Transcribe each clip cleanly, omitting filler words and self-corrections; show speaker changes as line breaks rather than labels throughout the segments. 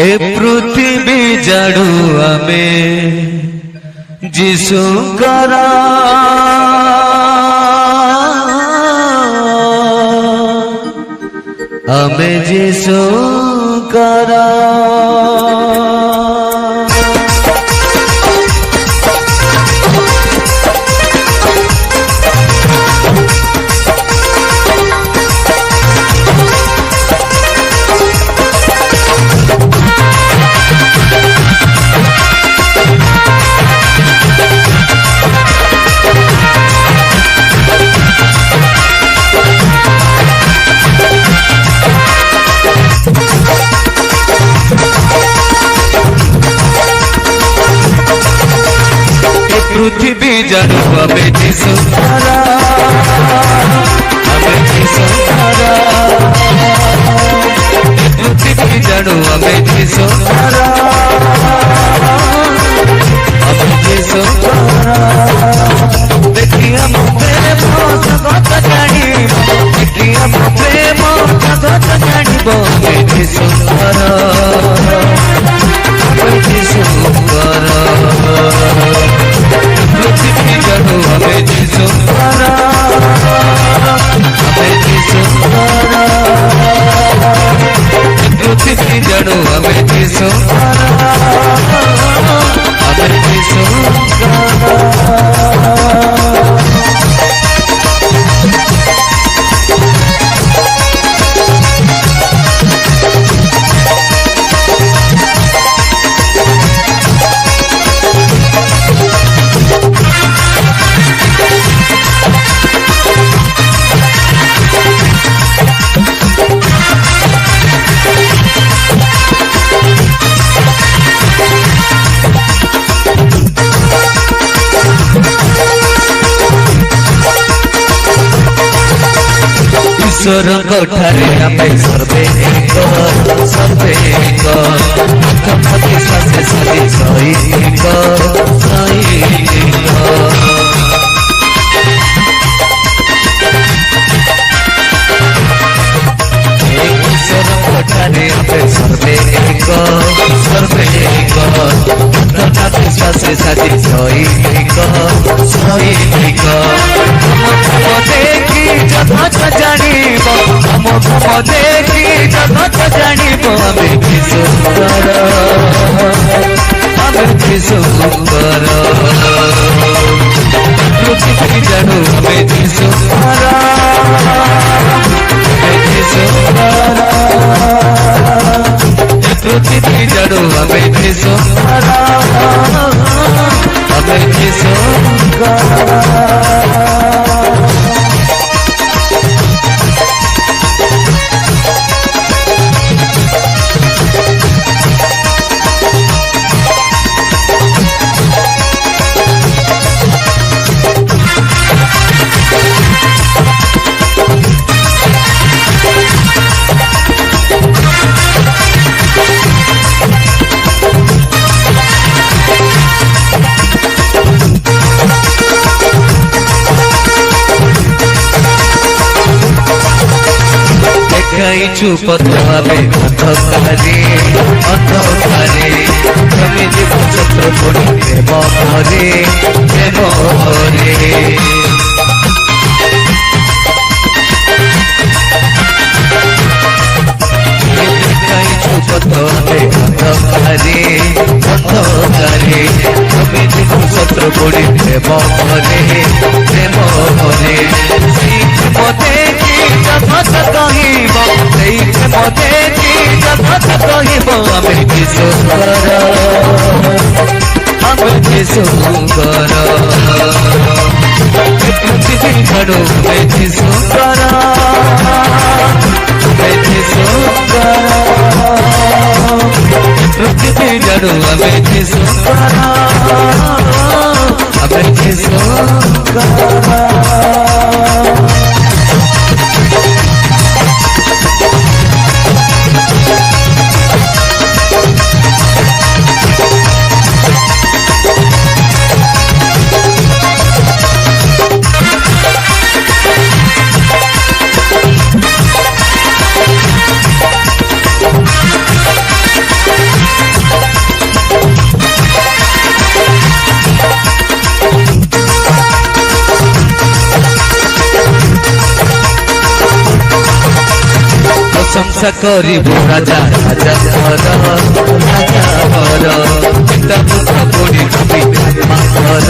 ए पृथ्वी जाड़ू आमे जीशुकर आमे जीशुकर पृथ्वी जाड़ू आमे जीशुकर आमे जीशुकर पृथ्वी जाड़ू आमे जीशुकर आमे जीशुकर देखिया प्रेम जगत जानिब देखिया प्रेम जगत जानिब आमे जीशुकर आमे जीशुकर पृथ्वी जाड़ू आमे जीशुकर आमे जीशुकर पृथ्वी जाड़ू आमे जीशुकर आमे जीशुकर ईश्वर ठारे आमे सर्वे एक प्रथम श्वासे सारी सैनिक ईश्वर ठारे आमे सर्वे एक प्रथम श्वासे सारी सैनिक देखी जगत जानिब हम देखी जगत जानिब आमे जीशुकर आमे जीशुकर पृथ्वी जाड़ू आमे जीशुकर आमे जीशुकर पृथ्वी जाड़ू आमे जीशुकर आमे जीशुकर पथुआवे अंधकारे তুমি জীব ছত্র পড়ি প্রেম ভরে পথুয়াবে অন্ধকারে তুমি জীব ছত্র পড়ি প্রেম ভরে মতে কি জগত কহিব সেই মতে কি জগত কহিব आमे जीशुकर आमे जीशुकर पृथ्वी जाड़ू आमे जीशुकर आमे जीशुकर पृथ्वी जाड़ू आमे जीशुकर आमे जीशुकर प्रशंसा करिबु राजा राजा घर राजा घर पिता पुत्र कोड़ी कवि आत्मा घर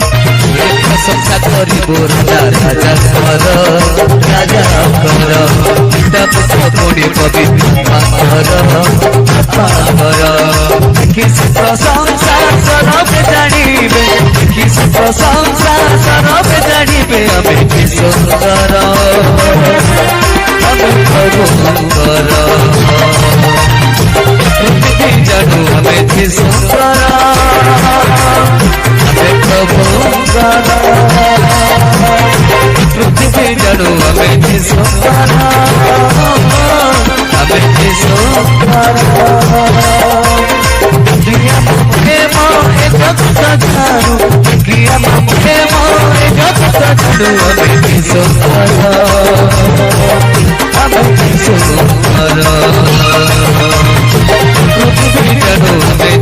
प्रशंसा करिबु राजा राजा घर राजा घर पिता पुत्र कोड़ी कवि आत्मा घर किस प्रशंसा सरबे जानिबे किस प्रशंसा सरबे जानिबे हमें कि सुंदर हमें प्रभु सुंदर पृथ्वी जानू हमें कि सुंदर हमें प्रभु सुंदर पृथ्वी जानू हमें कि सुंदर हमें कि सुंदर किया मुझे मोहे जग सजारू किया मुझे मोहे जग सजारू हमें कि सुंदर हमें कि सुंदर पृथ्वी जानू हमें